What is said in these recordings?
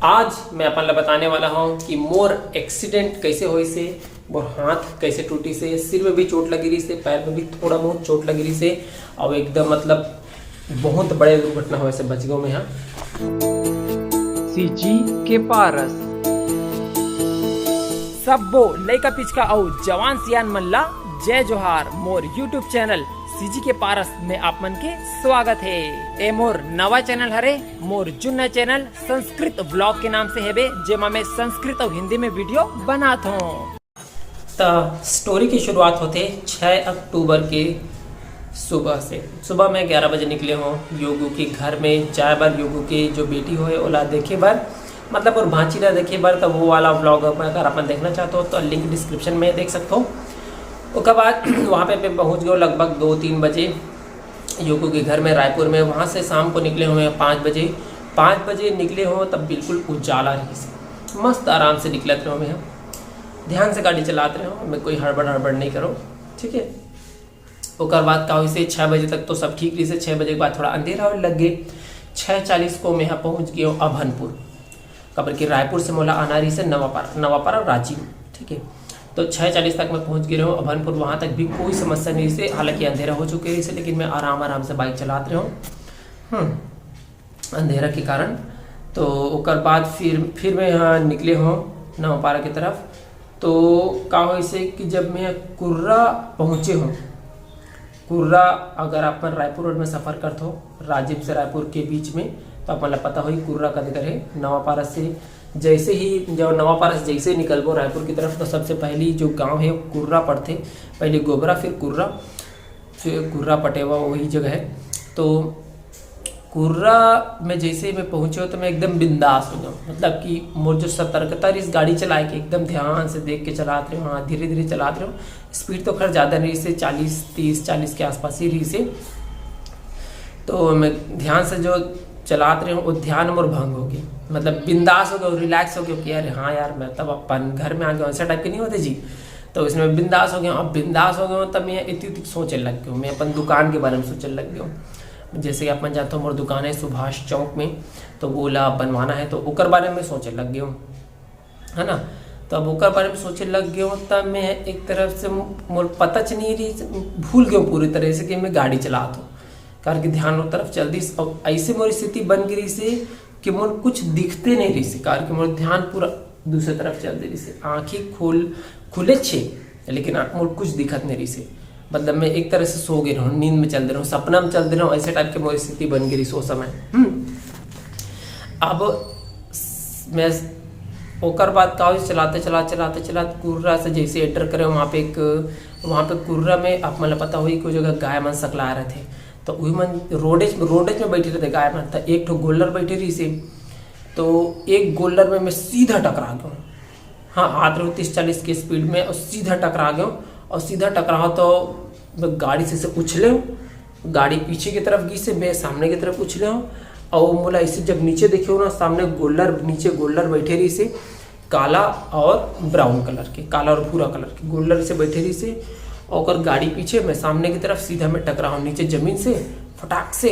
आज मैं अपन ला बताने वाला हूँ कि मोर एक्सीडेंट कैसे होई से, मोर हाथ कैसे टूटी से, सिर में भी चोट लगी रही से, पैर में भी थोड़ा बहुत चोट लगी रही से और एकदम मतलब बहुत बड़े दुर्घटना हुए से बच गए में। यहाँ सीजी के पारस सबो लइका पिचका और जवान सियान मन ला जय जोहार। मोर यूट्यूब चैनल सीजी के पारस में आप मन के स्वागत है। ए मोर नवा चैनल हरे, मोर जुन्ना चैनल संस्कृत ब्लॉग के नाम से है बे, जेमा मैं संस्कृत और हिंदी में वीडियो बनाता हूँ। तो स्टोरी की शुरुआत होते 6 अक्टूबर के सुबह से। सुबह में 11 बजे निकले हों योगू के घर में जाए बार, योगू के जो बेटी हो ओला देखे बार, मतलब और भांची ला देखे बार। तो वो वाला व्लॉग अगर अपन देखना चाहते हो तो लिंक डिस्क्रिप्शन में देख सकते हो। उसके बाद वहाँ पे पहुँच गए लगभग 2-3 बजे योगू के घर में रायपुर में। वहाँ से शाम को निकले हुए 5 बजे निकले हो, तब बिल्कुल उजाला रही से मस्त आराम से निकलते रहो। मैं ध्यान से गाड़ी चलाते रहो, मैं कोई हड़बड़ नहीं करो, ठीक है। उसके बाद का से 6 बजे तक तो सब ठीक रही से। 6 बजे के बाद थोड़ा अंधेरा होने लग गए। 6:40 को मैं यहाँ पहुँच गया अभनपुर, कबर की रायपुर से मोला आना रही से नवापारा रांची, ठीक है। तो 6:40 तक मैं पहुंच गया हूँ अभनपुर। वहाँ तक भी कोई समस्या नहीं से, हालांकि अंधेरा हो चुके हैं, लेकिन मैं आराम से बाइक चलाते रहूँ अंधेरा के कारण। तो उसके बाद फिर मैं यहाँ निकले हूँ नवापारा की तरफ। तो का हो से कि जब मैं कुर्रा पहुँचे हूँ, कुर्रा अगर अपन रायपुर रोड में सफ़र करते हो राजीव से रायपुर के बीच में, तो अपन पता हो कुर्रा का दिक्कत है। नवापारा से जैसे ही जब नवापारा से जैसे निकलबो रायपुर की तरफ, तो सबसे पहली जो गांव है कुर्रा पड़ते, पहले गोबरा फिर कुर्रा पटेवा, वही जगह है। तो कुर्रा में जैसे ही मैं पहुँचे हो तो मैं एकदम बिंदास हो जाऊँ, मतलब कि मोर जो सतर्कता इस गाड़ी चलाए के एकदम ध्यान से देख के चलाते रहो। हाँ, धीरे धीरे चलाते रहो। स्पीड तो खैर ज़्यादा नहीं से 40 के आसपास ही रही से। तो मैं ध्यान से जो चलाते रहे वो ध्यान मोर भंग हो गया, मतलब बिंदास हो गया, रिलैक्स हो गया कि यार हाँ यार मैं तब अपन घर में आ गया, ऐसा टाइप के नहीं होते जी। तो इसमें बिंदास हो गया। अब बिंदास हो गया तब मैं इतनी सोचने लग गया, मैं अपन दुकान के बारे में सोचने लग गया। जैसे कि अपन जानते हो मोर दुकान है सुभाष चौक में, तो गोला बनवाना है, तो ओकर बारे में सोचने लग गया हूँ, है ना। तो अब ओकर बारे में सोचने लग गया हूँ, तब मैं एक तरफ से मोर पता नहीं रही, भूल गया पूरी तरह से कि मैं गाड़ी चलाता हूँ, कार के ध्यान उस तरफ चल दी। और ऐसे मोरी स्थिति बन गई से कि मोर कुछ दिखते नहीं रही से, कार के मोर ध्यान पूरा दूसरे तरफ चल दे रही से। आँखें खुले छे लेकिन मोर कुछ दिखत नहीं रही से, मतलब मैं एक तरह से सो गई रहूँ, नींद में चल दे रहा हूँ, सपना में चल दे रहा हूँ, ऐसे टाइप की मोरी स्थिति बन गई सो समय। अब मैं ओकर बाद कागज चलाते कुर्रा से जैसे एंटर करे वहाँ पे कुर्रा में आप मतलब पता हुई कोई जगह गाय मन सकला रहे थे, तो वही मन रोडेज में बैठे रहते गाय मन। तो एक ठो गोल्डर बैठे रही से, तो एक गोल्डर में मैं सीधा टकरा गया। हाँ, हाथ रहे 30-40 की स्पीड में और सीधा टकरा गया। और सीधा टकरा तो मैं गाड़ी से उछले हूँ, गाड़ी पीछे की तरफ गई से मैं सामने की तरफ उछले हूँ। और बोला ऐसे जब नीचे देखे हो ना, सामने नीचे गोल्डर बैठे रही से, काला और ब्राउन कलर के, काला और भूरा कलर के गोल्डर से बैठे रही से। और गाड़ी पीछे, मैं सामने की तरफ, सीधा मैं टकरा हूँ नीचे जमीन से फटाक से।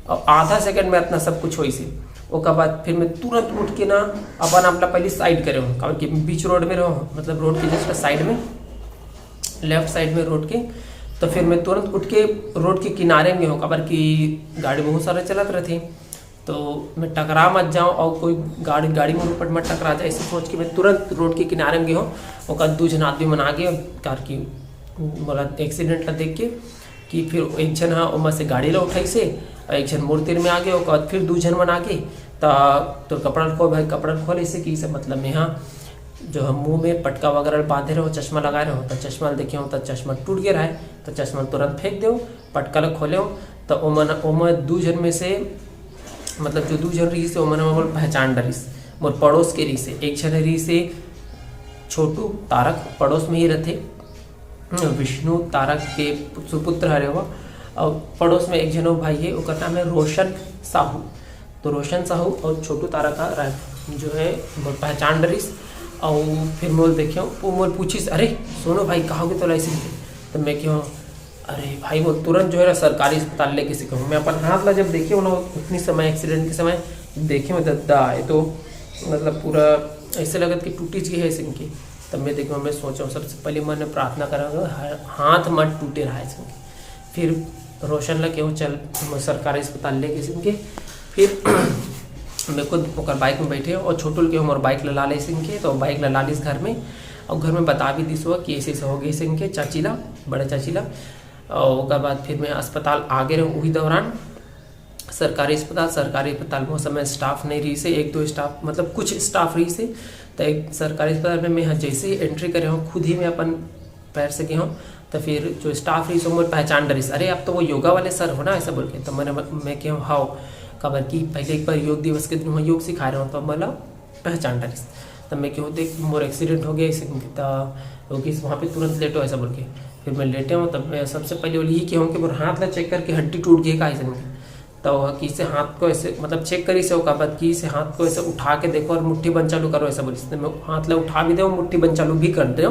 और आधा सेकंड में इतना सब कुछ हो से। उसके बाद फिर मैं तुरंत उठ के ना अपन अपना पहले साइड करे हूँ, कारण कि बीच रोड में रहो, मतलब रोड के जस्ट साइड में, लेफ्ट साइड में रोड के। तो फिर मैं तुरंत उठ के रोड के किनारे में हूँ, खबर की गाड़ी बहुत सारे चलत रहे थे, तो मैं टकरा मत जाऊँ और कोई गाड़ी में ऊपर मत टकरा जाए, ऐसे सोच के मैं तुरंत रोड के किनारे में गया हूँ। और 2 जन आदमी मना गए कार की बोला एक्सीडेंट ला देख के, कि फिर एक जन हाँ उमा से गाड़ी ला उठाई से, और एक जन मोड़ में आ गए। और फिर 2 जन मना के तो कपड़ा खोल भाई, कपड़ा खोल ऐसे कि से मतलब मैं यहाँ जो हम मुंह में पटका वगैरह बांधे रहो, चश्मा लगाए रहो, तो चश्मा देखे हो तो चश्मा टूट गया है, तो चश्मा तुरंत फेंक दो, पटका ला खोले हो। तो उमा 2 जन में से, मतलब जो 2 जन रही से उमन पहचान डरीस, मोर पड़ोस के रही से। एक जन रही से छोटू तारक, पड़ोस में ही रहते, विष्णु तारक के सुपुत्र हरे हुआ। और पड़ोस में एक जनो भाई है, उसका नाम है रोशन साहू। तो रोशन साहू और छोटू तारक का जो है पहचान डरीस। और फिर मोल देखे वो मोल पूछीस, अरे सोनो भाई कहोगे तो ऐसे। तो मैं क्यों, अरे भाई वो तुरंत जो है ना सरकारी अस्पताल लेके से कहूँ। मैं अपन हाथ ला जब देखे ना उतनी समय एक्सीडेंट के समय देखे में दद्दा आए, तो मतलब पूरा ऐसे लगत कि टूटी जी है इनकी। तब मैं देखो मैं सोचा सबसे पहले मैंने प्रार्थना करा हाथ मत टूटे रहा है। फिर रोशन लगे वो चल सरकारी अस्पताल ले गए इनके। फिर मैं खुद ओकर बाइक में बैठे और छोटू के हमारे बाइक ला ले इनके। तो बाइक ला ली घर में और घर में बता भी दिस हुआ कि ऐसे ऐसे हो गए इनके चाचीला बड़े चाचीला। और उसके बाद फिर मैं अस्पताल आगे रहा वही दौरान सरकारी अस्पताल में उस समय स्टाफ नहीं रही से, एक दो स्टाफ मतलब कुछ स्टाफ रही से। तो एक सरकारी अस्पताल में मैं जैसे ही एंट्री करे हूँ खुद ही मैं अपन पैर से गया हूँ। तो फिर जो स्टाफ रही सो मुझे पहचान डरी, अरे अब तो वो योगा वाले सर हो ना ऐसा बोल के। तो मैं क्या हाओ खबर की पहले एक बार योग दिवस के दिन वहाँ योग सिखा रहा हूँ। तो मतलब पहचान डरी। तब मैं क्यों देख मोर एक्सीडेंट हो गया इसे वहाँ पे तुरंत लेटो ऐसा बोल के। फिर मैं लेटे हूँ। तब मैं सबसे पहले बोली कि हूँ कि मोर हाथ ला चेक करके हड्डी टूट गई का ऐसे। तो कि से हाथ को ऐसे मतलब चेक करी से का बात की से हाथ को ऐसे उठा के देखो और मुट्ठी बन चालू करो ऐसा बोली। मैं हाथ ला उठा भी दे मुट्ठी बन चालू भी कर दे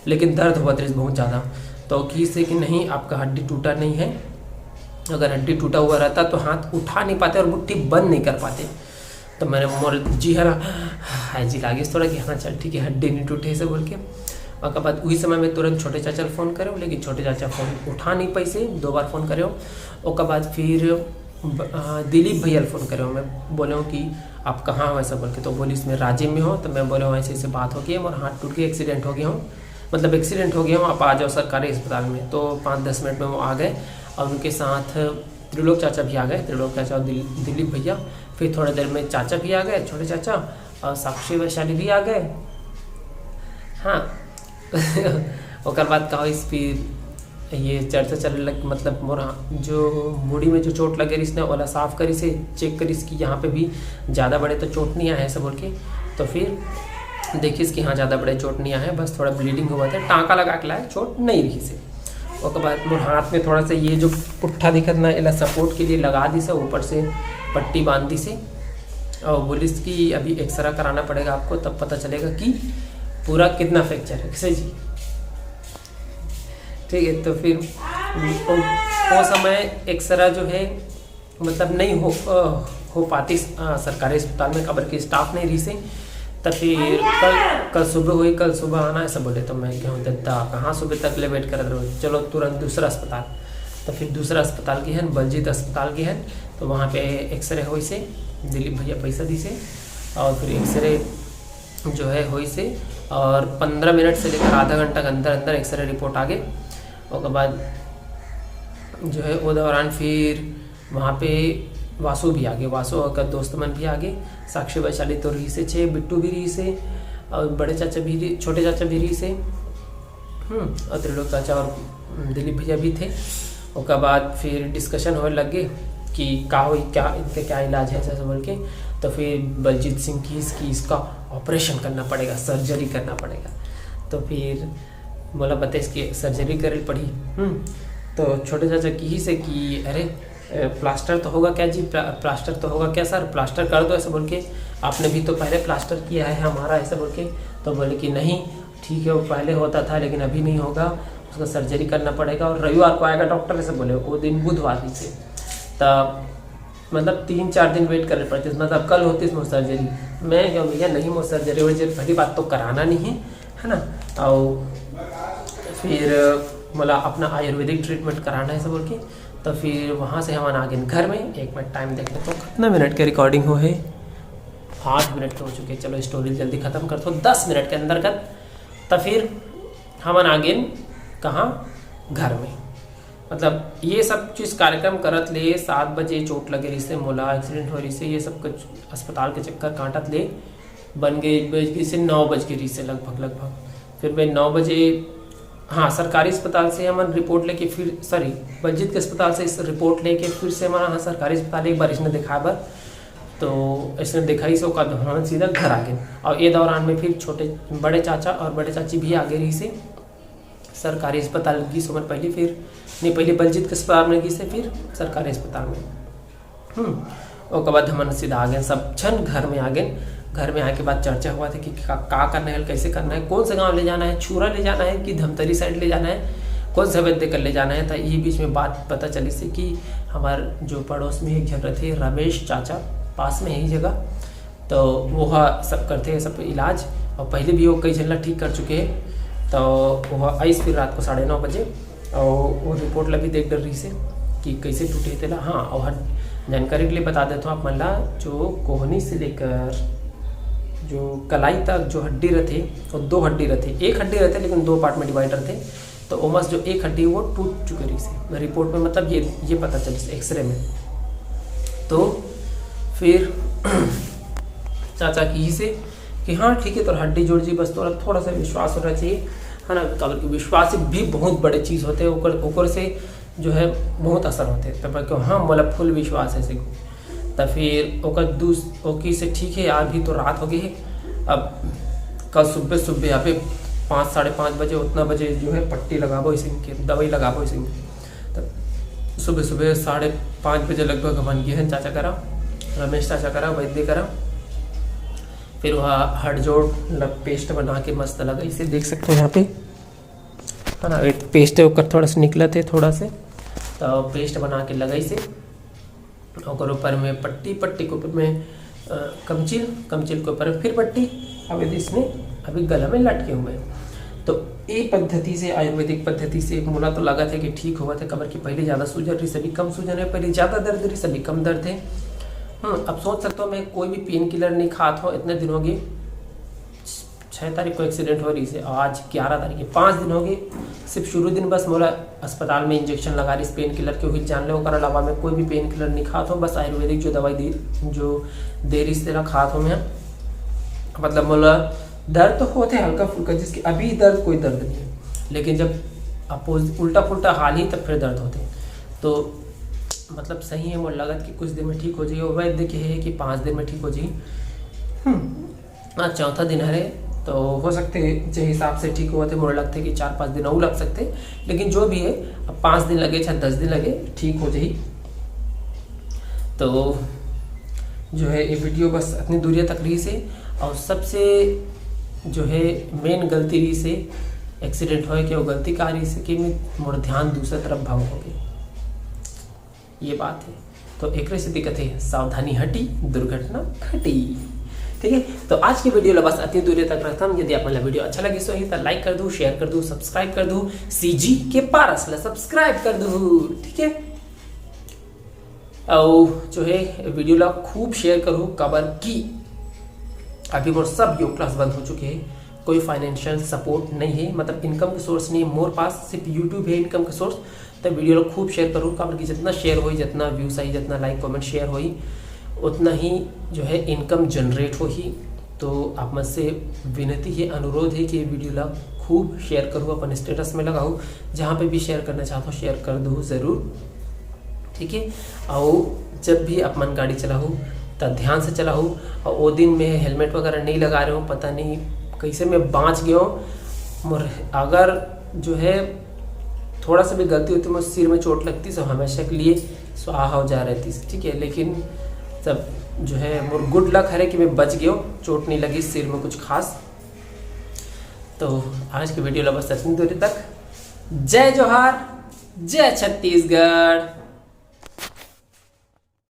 लेकिन दर्द हुआ था बहुत ज़्यादा। तो कि से कि नहीं आपका हड्डी टूटा नहीं है, अगर हड्डी टूटा हुआ रहता तो हाथ उठा नहीं पाते और मुट्ठी बंद नहीं कर पाते। तो मैंने मोर जी हरा हाय जी लागे थोड़ा कि हाँ चल ठीक है हड्डी नहीं टूटे ऐसे बोल के। उसके बाद वही समय में तुरंत छोटे चाचा फ़ोन करे लेकिन छोटे चाचा फ़ोन उठा नहीं पैसे 2 बार फ़ोन करे। उसके बाद फिर दिलीप भैया फ़ोन करे मैं बोले हूँ कि आप कहाँ हो ऐसा बोल के। तो बोली इसमें राजीव में हो। तो मैं बोले हूँ ऐसे ऐसे बात हो गई और हाथ टूट के एक्सीडेंट हो गया हूँ, मतलब एक्सीडेंट हो गया हूँ, आप आ जाओ सरकारी अस्पताल में। तो 5-10 मिनट में वो आ गए और उनके साथ त्रिलोक चाचा भी आ गए, त्रिलोक चाचा और दिलीप भैया। फिर थोड़ी देर में चाचा भी आ गए, छोटे चाचा, और साक्षी वैशाली भी आ गए। हाँ और बाद कहो इस फिर ये चर्चा चलने लग मतलब मोर जो बूढ़ी में जो चोट लगे इसने ओला साफ करी से चेक करी इसकी यहाँ पे भी ज़्यादा बड़े तो चोट नहीं आया है ऐसा बोल के। तो फिर देखिए इसकी हाँ ज़्यादा बड़े चोट नहीं आया है, बस थोड़ा ब्लीडिंग हुआ था, टाँका लगा के लाया, चोट नहीं रही से। उसके बाद मोर हाथ में थोड़ा सा ये जो पुट्ठा दिखत ना इला सपोर्ट के लिए लगा दी से, ऊपर से पट्टी बांध दी से और बोली कि अभी एक्सरा कराना पड़ेगा आपको, तब पता चलेगा कि पूरा कितना फ्रैक्चर है किसे जी। ठीक है। तो फिर वो समय एक्सरा जो है मतलब नहीं हो पाती सरकारी अस्पताल में, खबर की स्टाफ नहीं रही से। तो फिर कल सुबह हुई, कल सुबह आना ऐसा बोले। तो मैं क्या होता कहाँ सुबह तक ले वेट कर रहे हो, चलो तुरंत दूसरा अस्पताल। तो फिर दूसरा अस्पताल की है बलजीत अस्पताल की है। तो वहाँ पे एक्सरे हुई से, दिलीप भैया पैसा दी से और फिर एक्सरे जो है हुई से और 15 मिनट से लेकर आधा घंटा के अंदर अंदर एक्सरे रिपोर्ट आ गए। उसके बाद जो है वो दौरान फिर वहाँ पे वासु भी आ गए, वासु का दोस्त मन भी आ गए, साक्षी वैशाली तो रही से छे, बिट्टू भी रही से और बड़े चाचा भी, छोटे चाचा भी रही से और त्रिलोक चाचा और दिलीप भैया भी थे। उसके बाद फिर डिस्कशन होने लग गए कि क्या इनका क्या इलाज है ऐसा बोल के। तो फिर बलजीत सिंह की इसका ऑपरेशन करना पड़ेगा, सर्जरी करना पड़ेगा। तो फिर बोला बता इसकी सर्जरी करे पड़ी। तो छोटे चाचा की ही से कि अरे प्लास्टर तो होगा क्या जी, प्लास्टर तो होगा क्या सर, प्लास्टर कर दो ऐसा बोल के, आपने भी तो पहले प्लास्टर किया है हमारा ऐसा बोल के। तो बोले कि नहीं ठीक है वो पहले होता था लेकिन अभी नहीं होगा, उसका सर्जरी करना पड़ेगा और रविवार को आएगा डॉक्टर ऐसे बोले, वो दिन बुधवार से। तब मतलब 3-4 दिन वेट करने पड़ते, मतलब कल होती इसमें सर्जरी। मैं क्यों भैया नहीं वो सर्जरी वर्जरी पहली बात तो कराना नहीं है ना, और फिर मतलब अपना आयुर्वेदिक ट्रीटमेंट कराना है ऐसा बोल के। तो फिर वहाँ से हम आ गए घर में। 1 मिनट टाइम देख लेते हो कितना मिनट के रिकॉर्डिंग हो है, 8 मिनट हो चुके। चलो स्टोरी जल्दी ख़त्म कर दो 10 मिनट के अंदर कर। तो फिर हम आ गए कहाँ, घर में। मतलब ये सब चीज़ कार्यक्रम करत ले 7 बजे चोट लगे रही से, मोला एक्सीडेंट हो रही से, ये सब कुछ अस्पताल के चक्कर काटत ले बन गए से 9 बज के रही से लगभग। फिर मैं 9 बजे हाँ सरकारी अस्पताल से हम रिपोर्ट लेके फिर सॉरी बलजीत के अस्पताल से इस रिपोर्ट लेके फिर से हमारा हाँ सरकारी अस्पताल एक बार इसने दिखा बर। तो इसने दिखाई से हम सीधा घर आ गए। और ये दौरान में फिर छोटे बड़े चाचा और बड़े चाची भी आगे रही से सरकारी अस्पताल की उम्र पहले, फिर नहीं पहले बलजीत के अस्पताल में गई से फिर सरकारी अस्पताल में। उसके बाद हम सीधा आ गए, सब छन घर में आ गए। घर में आने के बाद चर्चा हुआ था कि क्या करना है, कैसे करना है, कौन से गांव ले जाना है, छुरा ले जाना है कि धमतरी साइड ले जाना है, कौन से वैद्य कर ले जाना है। था ये बीच में बात पता चली से कि हमारे जो पड़ोस में एक जगह थे रमेश चाचा पास में यही जगह, तो वह सब करते हैं सब इलाज, और पहले भी वो कई झल्ला ठीक कर चुके हैं। तो वह आइस फिर रात को 9:30 बजे, और वो रिपोर्ट लगी देख डर रही से कि कैसे टूटे थे ला। हाँ, और जानकारी के लिए बता देता हूँ आप मन ला, जो कोहनी से लेकर जो कलाई तक जो हड्डी रहते वो 2 हड्डी रहते, एक हड्डी रहते लेकिन 2 पार्ट में डिवाइड रहते। तो ओमस जो एक हड्डी वो टूट चुकी रही से रिपोर्ट में, मतलब ये पता चले एक्सरे में। तो फिर चाचा की से कि हाँ ठीक है तो हड्डी जोड़ जी, बस थोड़ा सा विश्वास होना चाहिए, है ना। कबर के विश्वास भी बहुत बड़े चीज़ होते हैं, ऊपर से जो है बहुत असर होते हैं। तब क्यों हाँ मतलब फुल विश्वास है से। तब फिर ओकी से ठीक है, आज भी तो रात हो गई है। अब कल सुबह यहाँ पे 5 साढ़े 5 बजे उतना बजे जो है पट्टी लगाबो इसी के दवाई लगाबो इसी। तब सुबह 5:30 बजे लगभग बन गए हैं चाचा करा, रमेश चाचा करा, वैद्य करा। फिर वह हड जोड़ पेस्ट बना के मस्त लगा, इसे देख सकते हो यहाँ पे, है ना। एक पेस्ट है ऊपर थोड़ा सा निकला थे थोड़ा से, तो पेस्ट बना के लगाई से। और ऊपर में पट्टी के ऊपर में कमचिल के ऊपर फिर पट्टी। अब इसमें अभी गला में लटके हुए हैं। तो ये पद्धति से, आयुर्वेदिक पद्धति से मोला तो लगा था कि ठीक हुआ था। कमर की पहले ज़्यादा सूजन रही, सभी कम सूजन है, पहले ज़्यादा दर्द रही, सभी कम दर्द है। अब सोच सकता हूँ मैं कोई भी पेन किलर नहीं खाता हूँ इतने दिन हो गए। 6 तारीख को एक्सीडेंट हो रही से, आज 11 तारीख है, 5 दिन हो गए। सिर्फ शुरू दिन बस मोला अस्पताल में इंजेक्शन लगा रही पेन किलर के, हुई जान लो कर अलावा मैं कोई भी पेन किलर नहीं खाता हूँ। बस आयुर्वेदिक जो दवाई दे रही से खाता हूँ मैं। मतलब मोला दर्द तो होते हल्का फुल्का, जिसकी अभी दर्द कोई दर्द नहीं है, लेकिन जब अपोजिट उल्टा पुल्टा हाल ही तब फिर दर्द होते हैं। तो मतलब सही है, मुझे लगा कि कुछ दिन में ठीक हो जाइए। वैद्य के है कि 5 दिन में ठीक हो जाइए। आज 4था दिन है, तो हो सकते जिस हिसाब से ठीक हुआ थे मुझे लगता है कि 4-5 दिन और लग सकते, लेकिन जो भी है अब 5 दिन लगे चाहे 10 दिन लगे ठीक हो जाइए। तो जो है ये वीडियो बस अपनी दूरिया तक रही से, और सबसे जो है मेन गलती रही से एक्सीडेंट हो कि वो गलती का रही से कि मोर ध्यान दूसरी तरफ भाव हो गई, ये बात है। तो एक से दिक्कत है, सावधानी हटी दुर्घटना घटी। ठीक है, तो आज की वीडियो बस अति दूरी तक रखता हूँ। यदि आपको वीडियो अच्छा लगे तो लाइक कर दूँ, शेयर कर दूँ, सब्सक्राइब कर दूँ, सीजी के पारस ला सब्सक्राइब कर दूँ। ठीक है, और जो है वीडियो ला खूब शेयर करूँ। कबर की अभी मोर सब योग क्लास बंद हो चुके हैं, कोई फाइनेंशियल सपोर्ट नहीं है, मतलब इनकम का सोर्स नहीं है मोर पास, सिर्फ यूट्यूब है इनकम का सोर्स। तो वीडियो ला खूब शेयर करूँ, कबर की जितना शेयर हो, जितना व्यूज आई, जितना लाइक कमेंट शेयर हो, उतना ही जो है इनकम जनरेट हो ही। तो आप मुझसे विनती है, अनुरोध है कि ये वीडियो ला खूब शेयर करूँ, अपन स्टेटस में लगाऊँ, जहाँ पे भी शेयर करना चाहता हूँ शेयर कर दूँ ज़रूर। ठीक है, और जब भी आप मन गाड़ी चलाऊँ तो ध्यान से चलाऊँ। और वो दिन में हेलमेट वगैरह नहीं लगा रहे हूँ, पता नहीं कैसे मैं बाँच गया हूँ। अगर जो है थोड़ा सा भी गलती होती, मुझे सिर में चोट लगती तो हमेशा के लिए स्वाहा हो जा रही थी। ठीक है, लेकिन सब जो है मोर गुड लक है कि मैं बच गया, चोट नहीं लगी सिर में कुछ खास। तो आज की वीडियो बस इतनी दूरी तक। जय जोहार, जय छत्तीसगढ़।